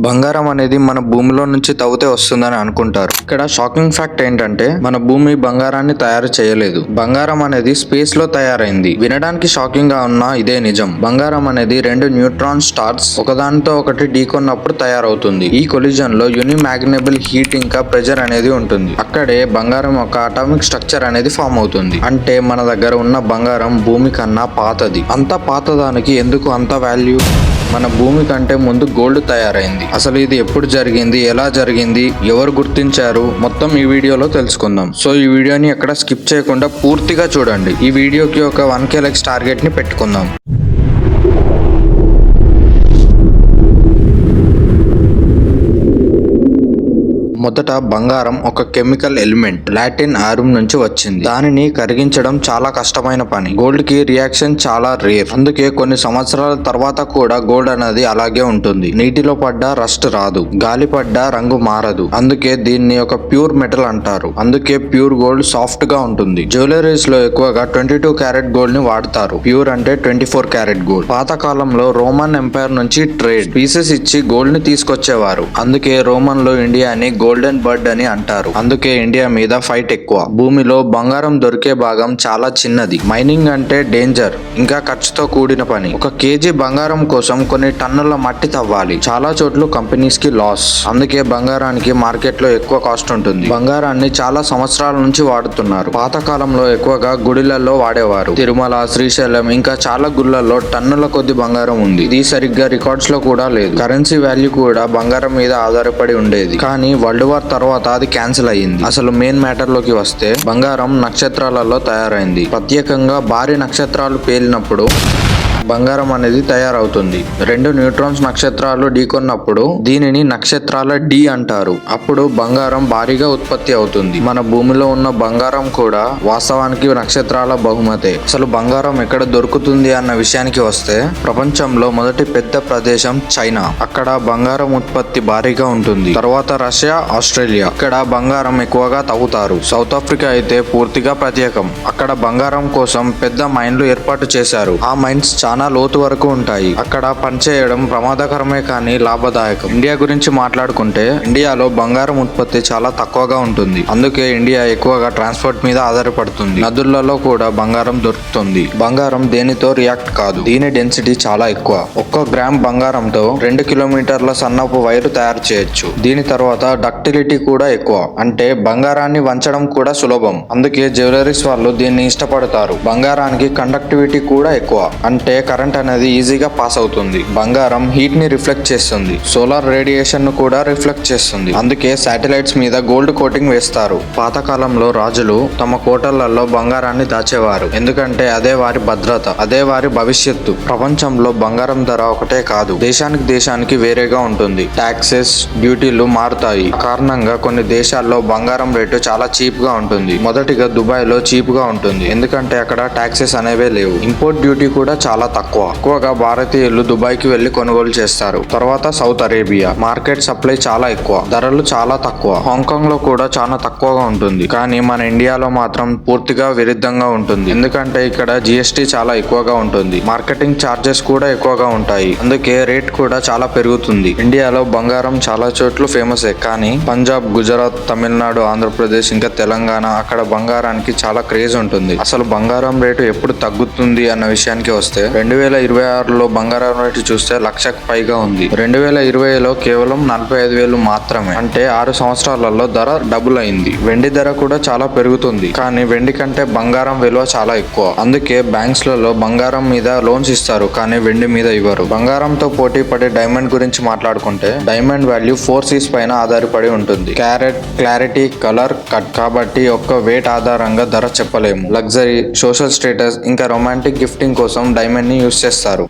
బంగారం అనేది మన భూమిలో నుంచి తవ్వితే వస్తుందని అనుకుంటారు. ఇక్కడ షాకింగ్ ఫ్యాక్ట్ ఏంటంటే మన భూమి బంగారాన్ని తయారు చేయలేదు. బంగారం అనేది స్పేస్ లో తయారైంది. వినడానికి షాకింగ్ గా ఉన్న ఇదే నిజం. బంగారం అనేది రెండు న్యూట్రాన్ స్టార్స్ ఒకదానితో ఒకటి ఢీకొన్నప్పుడు తయారవుతుంది. ఈ కొలిజన్ లో యూనిమాగ్నబుల్ హీట్ ఇంకా ప్రెజర్ అనేది ఉంటుంది. అక్కడే బంగారం ఒక అటామిక్ స్ట్రక్చర్ అనేది ఫామ్ అవుతుంది. అంటే మన దగ్గర ఉన్న బంగారం భూమి కన్నా పాతది. అంత పాతదానికి ఎందుకు అంత వాల్యూ? మన భూమి కంటే ముందు గోల్డ్ తయారైంది. అసలు ఇది ఎప్పుడు జరిగింది, ఎలా జరిగింది, ఎవరు గుర్తించారు, మొత్తం ఈ వీడియోలో తెలుసుకుందాం. సో ఈ వీడియోని ఎక్కడ స్కిప్ చేయకుండా పూర్తిగా చూడండి. ఈ వీడియోకి ఒక 1K లైక్స్ టార్గెట్ ని పెట్టుకుందాం. మొదట బంగారం ఒక కెమికల్ ఎలిమెంట్ లాటిన్ ఆరుమ్ నుంచి వచ్చింది. దానిని కరిగించడం చాలా కష్టమైన పని. గోల్డ్ కి రియాక్షన్ చాలా రేర్. అందుకే కొన్ని సంవత్సరాల తర్వాత కూడా గోల్డ్ అనేది అలాగే ఉంటుంది. నీటిలో పడ్డా రస్ట్ రాదు, గాలి పడ్డా రంగు మారదు. అందుకే దీన్ని ఒక ప్యూర్ మెటల్ అంటారు. అందుకే ప్యూర్ గోల్డ్ సాఫ్ట్ గా ఉంటుంది. జ్యువెలరీస్ లో ఎక్కువగా 22 క్యారెట్ గోల్డ్ ని వాడతారు. ప్యూర్ అంటే 24 క్యారెట్ గోల్డ్. పాతకాలంలో రోమన్ ఎంపైర్ నుంచి ట్రేడ్ పీసెస్ ఇచ్చి గోల్డ్ ని తీసుకొచ్చేవారు. అందుకే రోమన్ లో ఇండియాని గోల్డెన్ బర్డ్ అని అంటారు. అందుకే ఇండియా మీద ఫైట్ ఎక్కువ. భూమిలో బంగారం దొరికే భాగం చాలా చిన్నది. మైనింగ్ అంటే డేంజర్, ఇంకా ఖర్చుతో కూడిన పని. 1 కేజీ బంగారం కోసం కొన్ని టన్నుల మట్టి తవ్వాలి. చాలా చోట్ల కంపెనీస్ కి లాస్. అందుకే బంగారానికి మార్కెట్ లో ఎక్కువ కాస్ట్ ఉంటుంది. బంగారాన్ని చాలా సంవత్సరాల నుంచి వాడుతున్నారు. పాతకాలంలో ఎక్కువగా గుడిలలో వాడేవారు. తిరుమల, శ్రీశైలం ఇంకా చాలా గుళ్ళల్లో టన్నుల కొద్ది బంగారం ఉంది. ఇది సరిగ్గా రికార్డ్స్ లో కూడా లేదు. కరెన్సీ వాల్యూ కూడా బంగారం మీద ఆధారపడి ఉండేది. కానీ వరల్డ్ వార్ తర్వాత అది క్యాన్సిల్ అయ్యింది. అసలు మెయిన్ మ్యాటర్ లోకి వస్తే బంగారం నక్షత్రాలలో తయారైంది. ప్రత్యేకంగా భారీ నక్షత్రాలు పేలినప్పుడు బంగారం అనేది తయారవుతుంది. 2 న్యూట్రాన్స్ నక్షత్రాలు ఢీకొన్నప్పుడు దీనిని నక్షత్రాల డి అంటారు. అప్పుడు బంగారం భారీగా ఉత్పత్తి అవుతుంది. మన భూమిలో ఉన్న బంగారం కూడా వాస్తవానికి నక్షత్రాల బహుమతే. అసలు బంగారం ఎక్కడ దొరుకుతుంది అన్న విషయానికి వస్తే ప్రపంచంలో మొదటి పెద్ద ప్రదేశం చైనా. అక్కడ బంగారం ఉత్పత్తి భారీగా ఉంటుంది. తర్వాత రష్యా, ఆస్ట్రేలియా. ఇక్కడ బంగారం ఎక్కువగా తవ్వుతారు. సౌత్ ఆఫ్రికా అయితే పూర్తిగా ప్రత్యేకం. అక్కడ బంగారం కోసం పెద్ద మైన్లు ఏర్పాటు చేశారు. ఆ మైన్స్ చాలా లోతు వరకు ఉంటాయి. అక్కడ పనిచేయడం ప్రమాదకరమే కానీ లాభదాయకం. ఇండియా గురించి మాట్లాడుకుంటే ఇండియాలో బంగారం ఉత్పత్తి చాలా తక్కువగా ఉంటుంది. అందుకే ఇండియా ఎక్కువగా ట్రాన్స్పోర్ట్ మీద ఆధారపడుతుంది. నదులలో కూడా బంగారం దొరుకుతుంది. బంగారం దేనితో రియాక్ట్ కాదు. దీని డెన్సిటీ చాలా ఎక్కువ. 1 గ్రామ్ బంగారంతో 2 కిలోమీటర్ల సన్నపు వైరు తయారు చేయొచ్చు. దీని తర్వాత డక్టిలిటీ కూడా ఎక్కువ. అంటే బంగారాన్ని వంచడం కూడా సులభం. అందుకే జ్యువెలరీస్ వాళ్ళు దీన్ని ఇష్టపడతారు. బంగారానికి కండక్టివిటీ కూడా ఎక్కువ. అంటే కరెంట్ అనేది ఈజీగా పాస్ అవుతుంది. బంగారం హీట్ ని రిఫ్లెక్ట్ చేస్తుంది. సోలార్ రేడియేషన్ ను కూడా రిఫ్లెక్ట్ చేస్తుంది. అందుకే శాటిలైట్స్ మీద గోల్డ్ కోటింగ్ వేస్తారు. పాతకాలంలో రాజులు తమ కోటలలో బంగారాన్ని దాచేవారు. ఎందుకంటే అదే వారి భద్రత, అదే వారి భవిష్యత్తు. ప్రపంచంలో బంగారం ధర ఒకటే కాదు, దేశానికి వేరేగా ఉంటుంది. టాక్సెస్, డ్యూటీలు మారుతాయి. కారణంగా కొన్ని దేశాల్లో బంగారం రేటు చాలా చీప్ గా ఉంటుంది. మొదటిగా దుబాయ్ లో చీప్ గా ఉంటుంది. ఎందుకంటే అక్కడ టాక్సెస్ అనేవే లేవు. ఇంపోర్ట్ డ్యూటీ కూడా చాలా ఎక్కువగా భారతీయులు దుబాయ్ కి వెళ్లి కొనుగోలు చేస్తారు. తర్వాత సౌత్ అరేబియా. మార్కెట్ సప్లై చాలా ఎక్కువ, ధరలు చాలా తక్కువ. హాంకాంగ్ లో కూడా చాలా తక్కువగా ఉంటుంది. కానీ మన ఇండియాలో మాత్రం పూర్తిగా విరుద్ధంగా ఉంటుంది. ఎందుకంటే ఇక్కడ జిఎస్టీ చాలా ఎక్కువగా ఉంటుంది. మార్కెటింగ్ చార్జెస్ కూడా ఎక్కువగా ఉంటాయి. అందుకే రేట్ కూడా చాలా పెరుగుతుంది. ఇండియాలో బంగారం చాలా చోట్ల ఫేమస్. కానీ పంజాబ్, గుజరాత్, తమిళనాడు, ఆంధ్రప్రదేశ్ ఇంకా తెలంగాణ అక్కడ బంగారానికి చాలా క్రేజ్ ఉంటుంది. అసలు బంగారం రేటు ఎప్పుడు తగ్గుతుంది అన్న విషయానికి వస్తే 2026లో బంగారం రేటు చూస్తే 1,00,000కు పైగా ఉంది. 2020లో కేవలం 45,000 మాత్రమే. అంటే 6 సంవత్సరాలలో ధర డబుల్ అయింది. వెండి ధర కూడా చాలా పెరుగుతుంది. కానీ వెండి కంటే బంగారం విలువ చాలా ఎక్కువ. అందుకే బ్యాంక్స్ లలో బంగారం మీద లోన్స్ ఇస్తారు, కానీ వెండి మీద ఇవ్వరు. బంగారంతో పోటీ పడే డైమండ్ గురించి మాట్లాడుకుంటే డైమండ్ వాల్యూ 4 C's పైన ఆధారపడి ఉంటుంది. Carrot, clarity, colour, cut. కాబట్టి ఒక్క వెయిట్ ఆధారంగా ధర చెప్పలేము. లగ్జరీ, సోషల్ స్టేటస్ ఇంకా రొమాంటిక్ గిఫ్టింగ్ కోసం డైమండ్ ని యూస్ చేస్తారు.